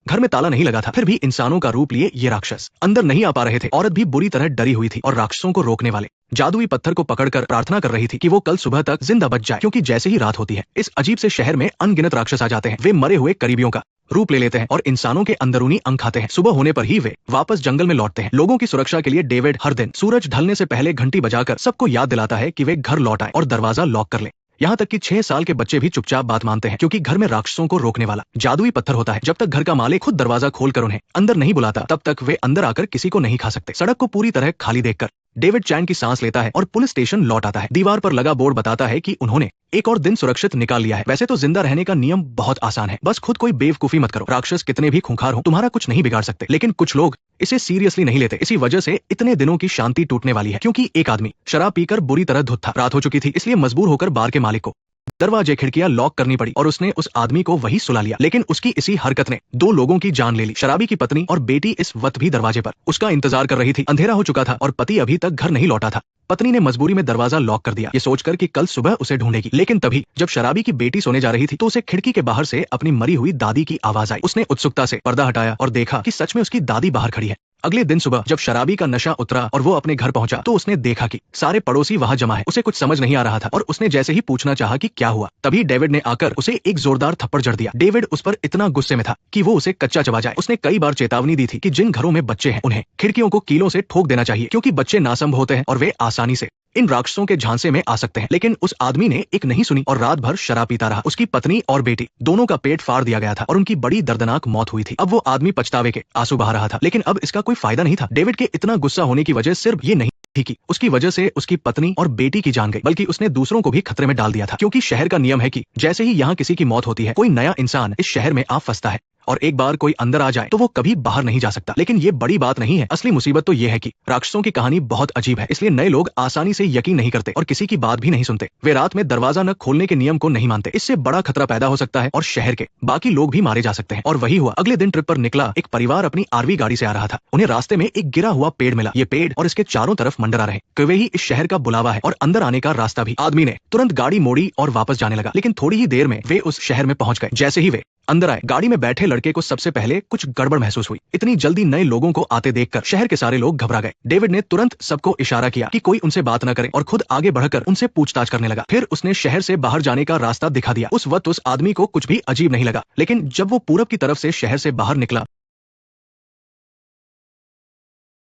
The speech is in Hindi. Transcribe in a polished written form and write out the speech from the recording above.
घर में ताला नहीं लगा था, फिर भी इंसानों का रूप लिए ये राक्षस अंदर नहीं आ पा रहे थे। औरत भी बुरी तरह डरी हुई थी और राक्षसों को रोकने वाले जादुई पत्थर को पकड़कर प्रार्थना कर रही थी कि वो कल सुबह तक जिंदा बच जाए, क्योंकि जैसे ही रात होती है इस अजीब से शहर में अनगिनत राक्षस आ जाते हैं। वे मरे हुए करीबियों का रूप ले लेते हैं और इंसानों के अंदरूनी अंग खाते हैं। सुबह होने पर ही वे वापस जंगल में लौटते हैं। लोगों की सुरक्षा के लिए डेविड हर दिन सूरज ढलने से पहले घंटी बजाकर सबको याद दिलाता है कि वे घर लौट आए और दरवाजा लॉक कर लें। यहाँ तक कि 6 साल के बच्चे भी चुपचाप बात मानते हैं, क्योंकि घर में राक्षसों को रोकने वाला जादुई पत्थर होता है। जब तक घर का मालिक खुद दरवाजा खोलकर उन्हें अंदर नहीं बुलाता, तब तक वे अंदर आकर किसी को नहीं खा सकते। सड़क को पूरी तरह खाली देखकर डेविड चैन की सांस लेता है और पुलिस स्टेशन लौट आता है। दीवार पर लगा बोर्ड बताता है कि उन्होंने एक और दिन सुरक्षित निकाल लिया है। वैसे तो जिंदा रहने का नियम बहुत आसान है, बस खुद कोई बेवकूफी मत करो। राक्षस कितने भी खूंखार हो, तुम्हारा कुछ नहीं बिगाड़ सकते। लेकिन कुछ लोग इसे सीरियसली नहीं लेते। इसी वजह से इतने दिनों की शांति टूटने वाली है, क्योंकि एक आदमी शराब पीकर बुरी तरह धुत था। रात हो चुकी थी, इसलिए मजबूर होकर बार के मालिक को दरवाजे खिड़कियां लॉक करनी पड़ी और उसने उस आदमी को वही सुला लिया। लेकिन उसकी इसी हरकत ने 2 लोगों की जान ले ली। शराबी की पत्नी और बेटी इस वक्त भी दरवाजे पर उसका इंतजार कर रही थी। अंधेरा हो चुका था और पति अभी तक घर नहीं लौटा था। पत्नी ने मजबूरी में दरवाजा लॉक कर दिया, ये सोचकर कि कल सुबह उसे ढूंढेगी। लेकिन तभी जब शराबी की बेटी सोने जा रही थी तो उसे खिड़की के बाहर से अपनी मरी हुई दादी की आवाज आई। उसने उत्सुकता से पर्दा हटाया और देखा कि सच में उसकी दादी बाहर खड़ी है। अगले दिन सुबह जब शराबी का नशा उतरा और वो अपने घर पहुंचा तो उसने देखा कि सारे पड़ोसी वहां जमा है। उसे कुछ समझ नहीं आ रहा था और उसने जैसे ही पूछना चाहा कि क्या हुआ, तभी डेविड ने आकर उसे एक जोरदार थप्पड़ जड़ दिया। डेविड उस पर इतना गुस्से में था कि वो उसे कच्चा चबा जाए। उसने कई बार चेतावनी दी थी कि जिन घरों में बच्चे हैं उन्हें खिड़कियों को कीलों से ठोक देना चाहिए, क्योंकि बच्चे नासंभ होते हैं और वे आसानी से इन राक्षसों के झांसे में आ सकते हैं। लेकिन उस आदमी ने एक नहीं सुनी और रात भर शराब पीता रहा। उसकी पत्नी और बेटी दोनों का पेट फाड़ दिया गया था और उनकी बड़ी दर्दनाक मौत हुई थी। अब वो आदमी पछतावे के आंसू बहा रहा था, लेकिन अब इसका कोई फायदा नहीं था। डेविड के इतना गुस्सा होने की वजह सिर्फ ये नहीं थी कि उसकी वजह से उसकी पत्नी और बेटी की जान गई, बल्कि उसने दूसरों को भी खतरे में डाल दिया था। क्योंकि शहर का नियम है कि जैसे ही यहाँ किसी की मौत होती है, कोई नया इंसान इस शहर में आ फंसता है और एक बार कोई अंदर आ जाए तो वो कभी बाहर नहीं जा सकता। लेकिन ये बड़ी बात नहीं है। असली मुसीबत तो ये है कि राक्षसों की कहानी बहुत अजीब है, इसलिए नए लोग आसानी से यकीन नहीं करते और किसी की बात भी नहीं सुनते। वे रात में दरवाजा न खोलने के नियम को नहीं मानते। इससे बड़ा खतरा पैदा हो सकता है और शहर के बाकी लोग भी मारे जा सकते हैं। और वही हुआ। अगले दिन ट्रिप पर निकला एक परिवार अपनी आरवी गाड़ी से आ रहा था। उन्हें रास्ते में एक गिरा हुआ पेड़ मिला। ये पेड़ और इसके चारों तरफ मंडरा रहे कि वे ही इस शहर का बुलावा है और अंदर आने का रास्ता भी। आदमी ने तुरंत गाड़ी मोड़ी और वापस जाने लगा। लेकिन थोड़ी ही देर में वे उस शहर में पहुंच गए। जैसे ही वे अंदर आए, गाड़ी में बैठे लड़के को सबसे पहले कुछ गड़बड़ महसूस हुई। इतनी जल्दी नए लोगों को आते देखकर शहर के सारे लोग घबरा गए। डेविड ने तुरंत सबको इशारा किया कि कोई उनसे बात न करे और खुद आगे बढ़कर उनसे पूछताछ करने लगा। फिर उसने शहर से बाहर जाने का रास्ता दिखा दिया। उस वक्त उस आदमी को कुछ भी अजीब नहीं लगा, लेकिन जब वो पूरब की तरफ से शहर से बाहर निकला